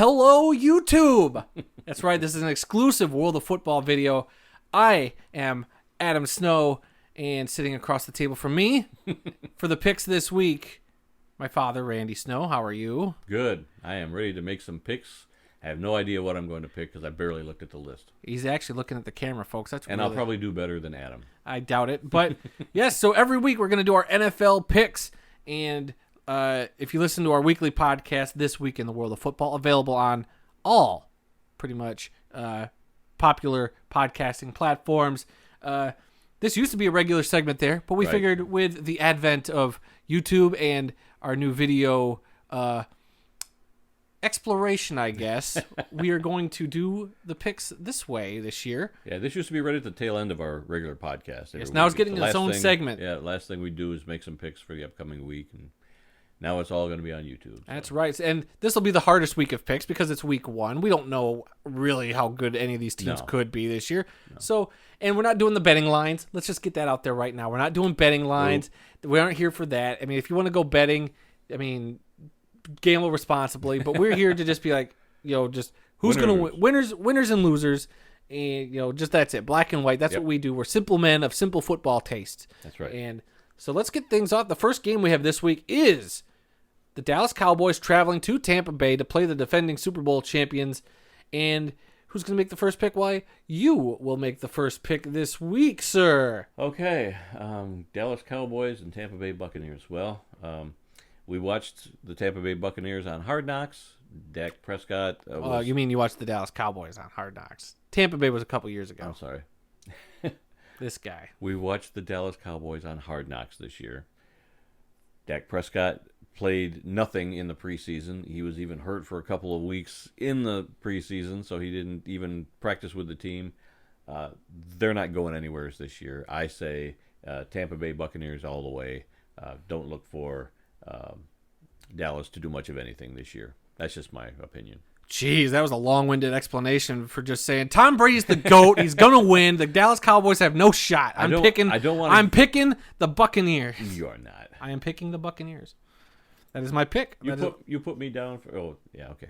hello, YouTube. That's right. This is an exclusive World of Football video. I am Adam Snow, and sitting across the table from me for the picks this week, my father, Randy Snow. How are you? Good. I am ready to make some picks. I have no idea what I'm going to pick because I barely looked at the list. He's actually looking at the camera, folks. I'll probably do better than Adam. I doubt it. But, yes, so every week we're going to do our NFL picks. And if you listen to our weekly podcast, This Week in the World of Football, available on all, pretty much, popular podcasting platforms. This used to be a regular segment there, but we figured with the advent of YouTube and our new video exploration, I guess, we are going to do the picks this way this year. Yeah, this used to be right at the tail end of our regular podcast. Yes, now it's getting its own segment. Yeah, last thing we do is make some picks for the upcoming week, and now it's all going to be on YouTube. So. That's right, and this will be the hardest week of picks because it's week one. We don't know really how good any of these teams could be this year. No. So, and we're not doing the betting lines. Let's just get that out there right now. We're not doing betting lines. Nope. We aren't here for that. I mean, if you want to go betting, gamble responsibly, but we're here to just be like, just who's going to win, winners and losers, and just that's it, black and white. That's what we do. We're simple men of simple football taste. That's right. And so let's get things off. The first game we have this week is the Dallas Cowboys traveling to Tampa Bay to play the defending Super Bowl champions. And who's going to make the first pick? Why, you will make the first pick this week, sir. Okay, Dallas Cowboys and Tampa Bay Buccaneers. Well, we watched the Tampa Bay Buccaneers on Hard Knocks. Dak Prescott. You mean you watched the Dallas Cowboys on Hard Knocks? Tampa Bay was a couple years ago. I'm sorry. This guy. We watched the Dallas Cowboys on Hard Knocks this year. Dak Prescott played nothing in the preseason. He was even hurt for a couple of weeks in the preseason, so he didn't even practice with the team. They're not going anywhere this year. I say Tampa Bay Buccaneers all the way. Don't look for Dallas to do much of anything this year. That's just my opinion. Jeez, that was a long-winded explanation for just saying Tom Brady's the GOAT. He's gonna win. The Dallas Cowboys have no shot. I'm picking the Buccaneers. You are not. I am picking the Buccaneers. That is my pick. You put me down for. Oh yeah, okay.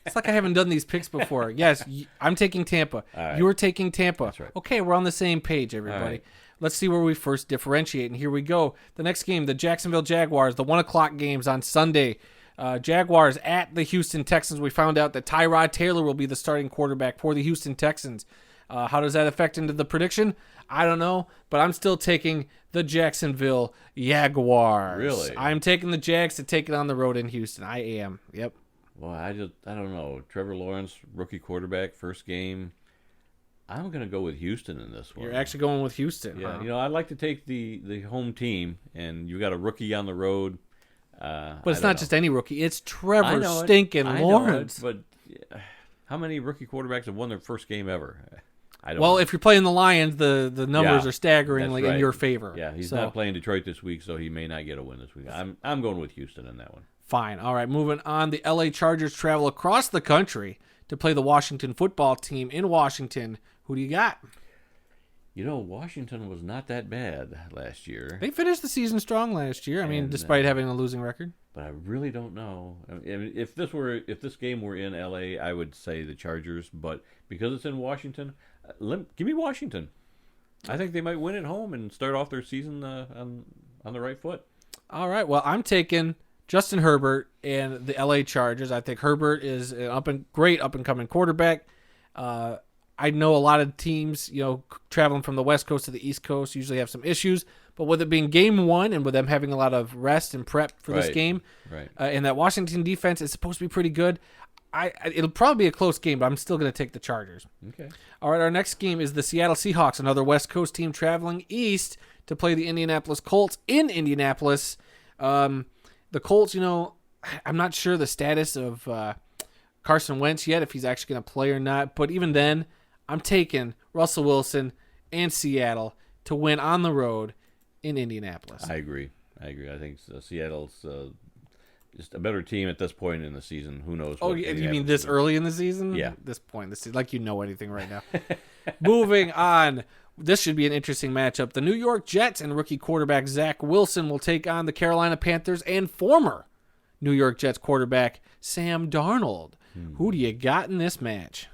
It's like I haven't done these picks before. Yes, I'm taking Tampa. Right. You're taking Tampa. That's right. Okay, we're on the same page, everybody. Right. Let's see where we first differentiate, and here we go. The next game, the Jacksonville Jaguars, the 1 o'clock games on Sunday. Jaguars at the Houston Texans. We found out that Tyrod Taylor will be the starting quarterback for the Houston Texans. How does that affect into the prediction? I don't know, but I'm still taking the Jacksonville Jaguars. Really? I'm taking the Jags to take it on the road in Houston. I am. Yep. Well, I don't know. Trevor Lawrence, rookie quarterback, first game. I'm going to go with Houston in this one. You're actually going with Houston. Yeah, huh? I'd like to take the home team, and you got a rookie on the road. But it's not just any rookie. It's Trevor stinking Lawrence. But how many rookie quarterbacks have won their first game ever? I don't well, know. if you're playing the Lions, the numbers are staggeringly in your favor. Yeah, he's not playing Detroit this week, so he may not get a win this week. I'm going with Houston in that one. Fine. All right, moving on. The LA Chargers travel across the country to play the Washington football team in Washington. Who do you got? Washington was not that bad last year. They finished the season strong last year. Despite having a losing record. But I really don't know. If this game were in LA, I would say the Chargers. But because it's in Washington, give me Washington. I think they might win at home and start off their season on the right foot. All right. Well, I'm taking Justin Herbert and the LA Chargers. I think Herbert is an great up-and-coming quarterback. I know a lot of teams, traveling from the West Coast to the East Coast usually have some issues, but with it being game one and with them having a lot of rest and prep for this game, and that Washington defense is supposed to be pretty good, it'll probably be a close game, but I'm still going to take the Chargers. Okay. All right, our next game is the Seattle Seahawks, another West Coast team traveling east to play the Indianapolis Colts in Indianapolis. The Colts, I'm not sure the status of Carson Wentz yet, if he's actually going to play or not, but even then, I'm taking Russell Wilson and Seattle to win on the road in Indianapolis. I agree. I think Seattle's just a better team at this point in the season. Who knows? Oh, you mean this early in the season? Yeah. This point. This is like anything right now. Moving on. This should be an interesting matchup. The New York Jets and rookie quarterback Zach Wilson will take on the Carolina Panthers and former New York Jets quarterback Sam Darnold. Who do you got in this match?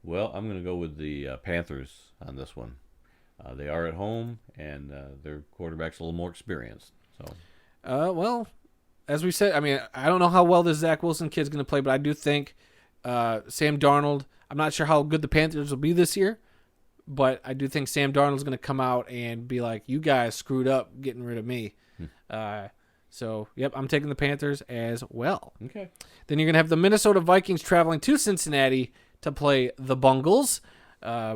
Well, I'm going to go with the Panthers on this one. They are at home, and their quarterback's a little more experienced. So, well, as we said, I mean, I don't know how well this Zach Wilson kid's going to play, but I do think Sam Darnold, I'm not sure how good the Panthers will be this year, but I do think Sam Darnold's going to come out and be like, you guys screwed up getting rid of me. So, yep, I'm taking the Panthers as well. Okay. Then you're going to have the Minnesota Vikings traveling to Cincinnati to play the Bengals.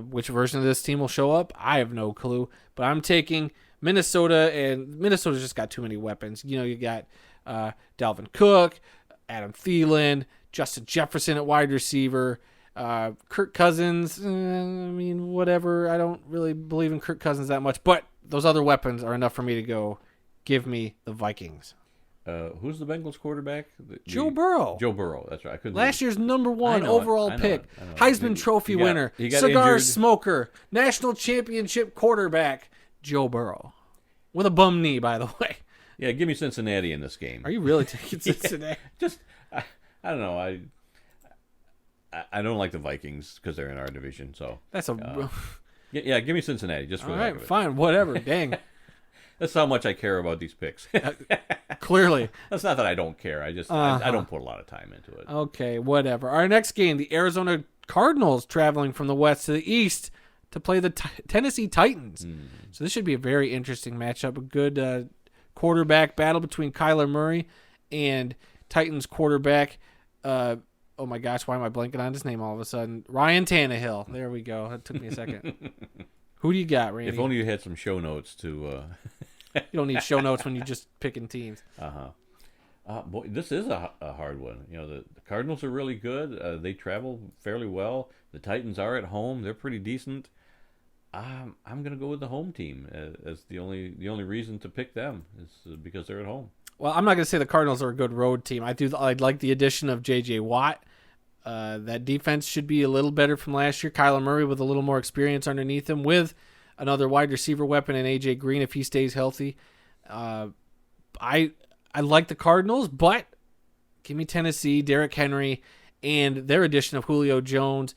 Which version of this team will show up? I have no clue. But I'm taking Minnesota, and Minnesota's just got too many weapons. You know, you got Dalvin Cook, Adam Thielen, Justin Jefferson at wide receiver, Kirk Cousins. I mean, whatever. I don't really believe in Kirk Cousins that much. But those other weapons are enough for me to go, give me the Vikings. Who's the Bengals quarterback? Joe Burrow. Joe Burrow, that's right. I couldn't Last year's number one overall pick. Heisman Trophy winner. He got cigar injured. smoker. National championship quarterback. Joe Burrow. With a bum knee, by the way. Yeah, give me Cincinnati in this game. Are you really taking Cincinnati? Just, I don't know. I don't like the Vikings because they're in our division. So That's a... yeah, give me Cincinnati just for all the heck right, of it. fine. Whatever. Dang. That's how much I care about these picks. Clearly. That's not that I don't care. I just I don't put a lot of time into it. Okay, whatever. Our next game, the Arizona Cardinals traveling from the west to the east to play the Tennessee Titans. So this should be a very interesting matchup. A good quarterback battle between Kyler Murray and Titans quarterback. Oh my gosh, why am I blanking on his name all of a sudden? Ryan Tannehill. There we go. That took me a second. Who do you got, Randy? If only you had some show notes to... You don't need show notes when you're just picking teams. Boy, this is a hard one. You know, the Cardinals are really good. They travel fairly well. The Titans are at home. They're pretty decent. I'm going to go with the home team as the only reason to pick them is because they're at home. Well, I'm not going to say the Cardinals are a good road team. I like the addition of J.J. Watt. That defense should be a little better from last year. Kyler Murray with a little more experience underneath him with another wide receiver weapon in A.J. Green if he stays healthy. I like the Cardinals, but give me Tennessee, Derrick Henry, and their addition of Julio Jones,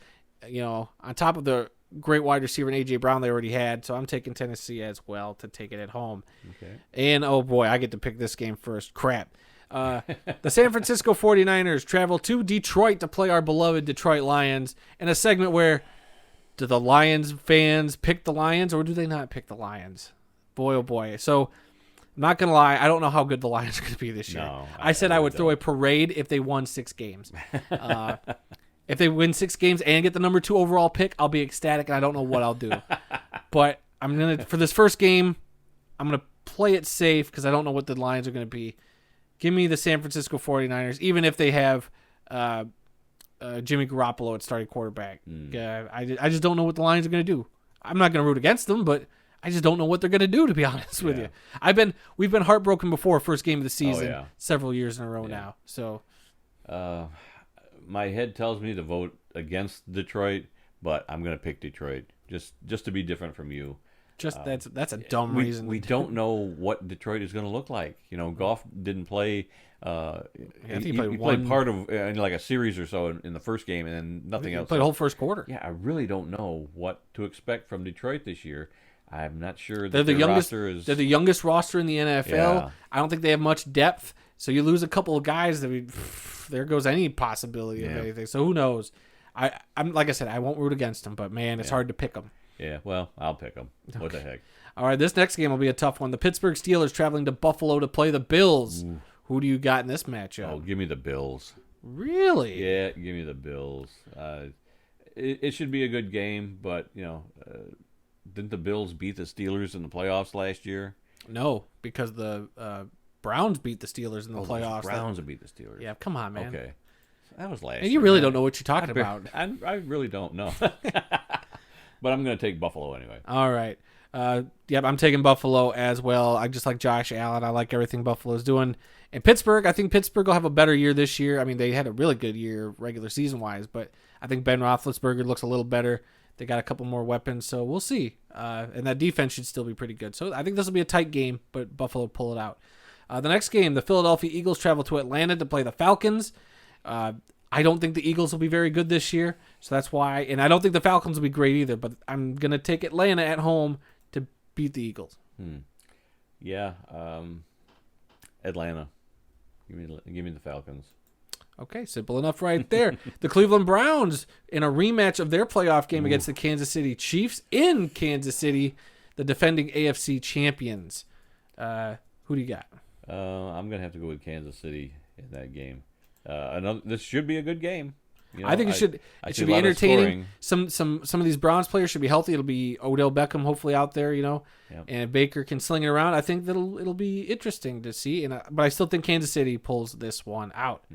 you know, on top of the great wide receiver in A.J. Brown they already had. So I'm taking Tennessee as well to take it at home. Okay. And, oh boy, I get to pick this game first. Crap. The San Francisco 49ers travel to Detroit to play our beloved Detroit Lions in a segment where do the Lions fans pick the Lions or do they not pick the Lions? Boy, oh boy. So I'm not going to lie. I don't know how good the Lions are going to be this year. No, I said I would throw a parade if they won 6 games. If they win 6 games and get the number 2 overall pick, I'll be ecstatic and I don't know what I'll do. But I'm going to, for this first game, I'm going to play it safe because I don't know what the Lions are going to be. Give me the San Francisco 49ers, even if they have Jimmy Garoppolo at starting quarterback. I just don't know what the Lions are going to do. I'm not going to root against them, but I just don't know what they're going to do, to be honest with you. We've been heartbroken before first game of the season several years in a row now. So my head tells me to vote against Detroit, but I'm going to pick Detroit just to be different from you. That's a dumb reason. We don't know what Detroit is going to look like. You know, Goff didn't play. I think he played part of like a series or so in the first game, and then nothing else. Played the whole first quarter. Yeah, I really don't know what to expect from Detroit this year. I'm not sure that they're the youngest. Roster is. They're the youngest roster in the NFL. Yeah. I don't think they have much depth. So you lose a couple of guys, there goes any possibility of anything. So who knows? I'm like I said, I won't root against them, but man, it's hard to pick them. Yeah, well, I'll pick them. Okay. What the heck? All right, this next game will be a tough one. The Pittsburgh Steelers traveling to Buffalo to play the Bills. Ooh. Who do you got in this matchup? Oh, give me the Bills. Really? Yeah, give me the Bills. It should be a good game, but, you know, didn't the Bills beat the Steelers in the playoffs last year? No, because the Browns beat the Steelers in the playoffs. The Browns beat the Steelers. Yeah, come on, man. Okay. That was last year. And you really don't know what you're talking about. I really don't know. But I'm going to take Buffalo anyway. All right. Yep, I'm taking Buffalo as well. I just like Josh Allen. I like everything Buffalo's doing. And Pittsburgh, I think Pittsburgh will have a better year this year. I mean, they had a really good year regular season-wise, but I think Ben Roethlisberger looks a little better. They got a couple more weapons, so we'll see. And that defense should still be pretty good. So I think this will be a tight game, but Buffalo pull it out. The next game, the Philadelphia Eagles travel to Atlanta to play the Falcons. I don't think the Eagles will be very good this year, so that's why. And I don't think the Falcons will be great either, but I'm going to take Atlanta at home to beat the Eagles. Yeah, Atlanta. Give me the Falcons. Okay, simple enough right there. The Cleveland Browns in a rematch of their playoff game against the Kansas City Chiefs in Kansas City, the defending AFC champions. Who do you got? I'm going to have to go with Kansas City in that game. This should be a good game. I think it should be entertaining. Some of these Browns players should be healthy. It'll be Odell Beckham hopefully out there, and if Baker can sling it around, I think it'll be interesting to see. But I still think Kansas City pulls this one out.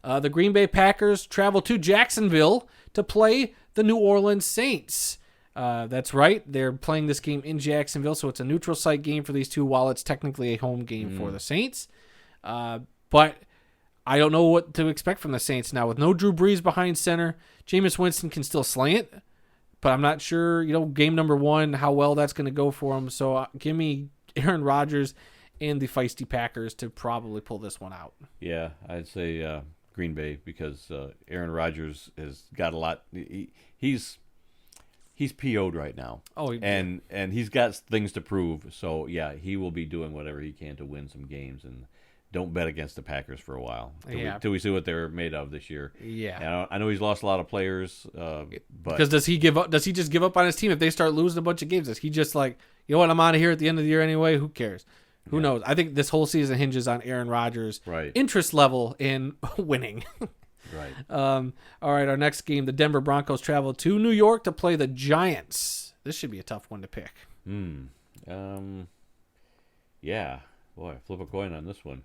The Green Bay Packers travel to Jacksonville to play the New Orleans Saints. That's right. They're playing this game in Jacksonville, so it's a neutral site game for these two while it's technically a home game for the Saints. But I don't know what to expect from the Saints now. With no Drew Brees behind center, Jameis Winston can still sling it, but I'm not sure, game number 1, how well that's going to go for him. So give me Aaron Rodgers and the feisty Packers to probably pull this one out. Yeah, I'd say Green Bay because Aaron Rodgers has got a lot. He's PO'd right now. Oh, and he's got things to prove. So yeah, he will be doing whatever he can to win some games, and don't bet against the Packers for a while till we see what they're made of this year. Yeah, I know he's lost a lot of players, but because does he give up? Does he just give up on his team if they start losing a bunch of games? Is he just like, what? I'm out of here at the end of the year anyway. Who cares? Who knows? I think this whole season hinges on Aaron Rodgers' interest level in winning. Right. All right, our next game, the Denver Broncos travel to New York to play the Giants. This should be a tough one to pick. Yeah. Boy, flip a coin on this one.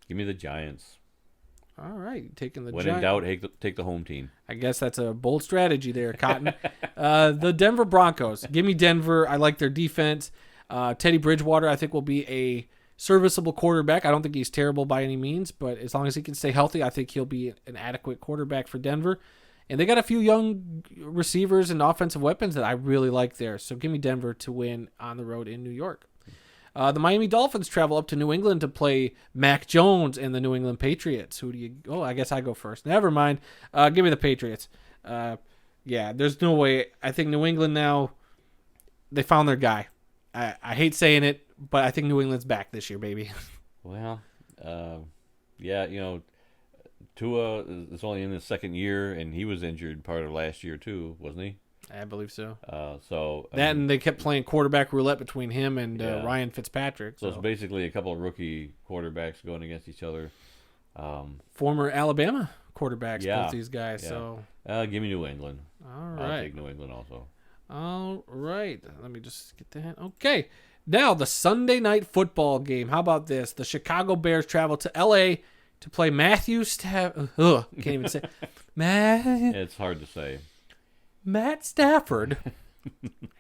Give me the Giants. All right, taking the When Giants. in doubt, take the home team. I guess that's a bold strategy there, Cotton. The Denver Broncos. Give me Denver. I like their defense. Teddy Bridgewater, I think, will be a serviceable quarterback. I don't think he's terrible by any means, but as long as he can stay healthy, I think he'll be an adequate quarterback for Denver. And they got a few young receivers and offensive weapons that I really like there. So give me Denver to win on the road in New York. The Miami Dolphins travel up to New England to play Mac Jones and the New England Patriots. Who do you... Oh, I guess I go first. Never mind. Give me the Patriots. Yeah, there's no way. I think New England now, they found their guy. I hate saying it, but I think New England's back this year, baby. Well, yeah, Tua is only in his second year, and he was injured part of last year too, wasn't he? I believe so. And they kept playing quarterback roulette between him and Ryan Fitzpatrick. So it's basically a couple of rookie quarterbacks going against each other. Former Alabama quarterbacks, both these guys. Yeah. So give me New England. All right. I'll take New England also. All right. Let me just get that. Okay. Now the Sunday night football game. How about this? The Chicago Bears travel to L.A. to play Matthew Stafford. Can't even say. It's hard to say. Matt Stafford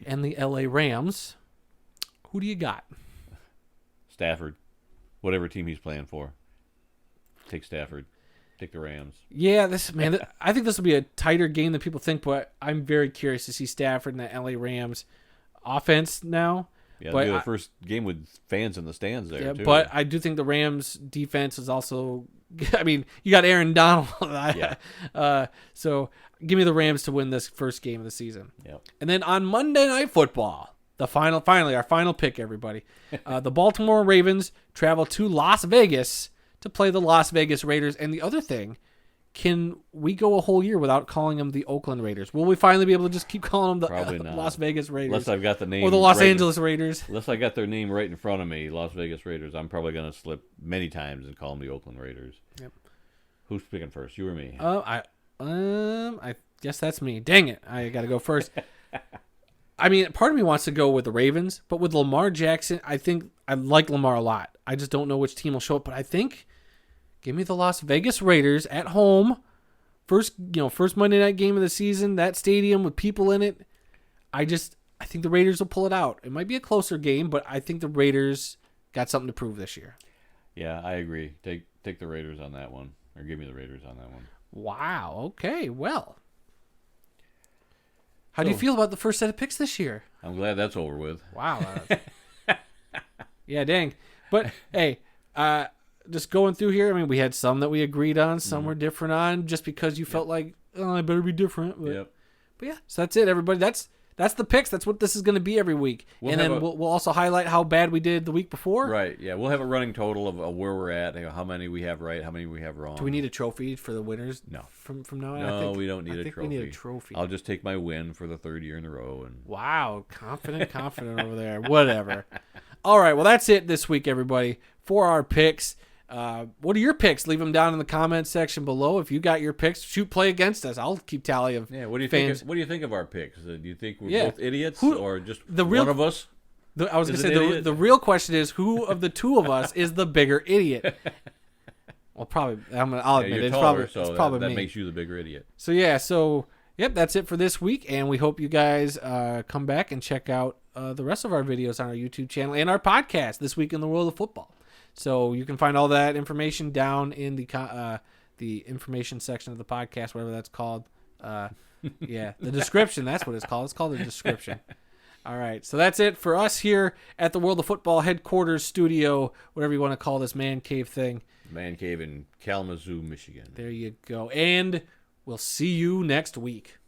and the L.A. Rams. Who do you got? Stafford. Whatever team he's playing for. Take Stafford. Take the Rams. Yeah, I think this will be a tighter game than people think, but I'm very curious to see Stafford and the LA Rams offense now. Yeah, it'll be the first game with fans in the stands there, too. But I do think the Rams defense is also... I mean, you got Aaron Donald. So give me the Rams to win this first game of the season. Yep. And then on Monday Night Football, finally, our final pick, everybody. The Baltimore Ravens travel to Las Vegas to play the Las Vegas Raiders. And the other thing, can we go a whole year without calling them the Oakland Raiders? Will we finally be able to just keep calling them the Las Vegas Raiders? Unless I've got the name. Or the Los Angeles Raiders. Unless I got their name right in front of me, Las Vegas Raiders, I'm probably going to slip many times and call them the Oakland Raiders. Yep. Who's picking first, you or me? I guess that's me. Dang it. I got to go first. I mean, part of me wants to go with the Ravens, but with Lamar Jackson, I think I like Lamar a lot. I just don't know which team will show up, but I think... Give me the Las Vegas Raiders at home. First Monday night game of the season, that stadium with people in it. I think the Raiders will pull it out. It might be a closer game, but I think the Raiders got something to prove this year. Yeah, I agree. Take the Raiders on that one, or give me the Raiders on that one. Wow. Okay. Well, how do you feel about the first set of picks this year? I'm glad that's over with. Wow. Yeah. Dang. But hey, just going through here, I mean, we had some that we agreed on, some were different on, just because you felt like, oh, I better be different. But yeah, so that's it, everybody. That's the picks. That's what this is going to be every week. We'll also highlight how bad we did the week before. Right, yeah. We'll have a running total of where we're at, how many we have right, how many we have wrong. Do we need a trophy for the winners? No. From now on? No, we don't need a trophy. We need a trophy. I'll just take my win for the third year in a row. Wow, confident over there. Whatever. All right, well, that's it this week, everybody, for our picks. What are your picks? Leave them down in the comments section below. If you got your picks, play against us. I'll keep tally of what do you fans. think? What do you think of our picks? Do you think we're both idiots or just one of us? I was going to say the real question is who of the two of us is the bigger idiot? Well, probably. I'll admit it's taller, probably that me. makes you the bigger idiot. So yep, that's it for this week, and we hope you guys come back and check out the rest of our videos on our YouTube channel and our podcast, This Week in the World of Football. So you can find all that information down in the information section of the podcast, whatever that's called. The description. That's what it's called. It's called the description. All right. So that's it for us here at the World of Football headquarters studio, whatever you want to call this man cave thing. Man cave in Kalamazoo, Michigan. There you go. And we'll see you next week.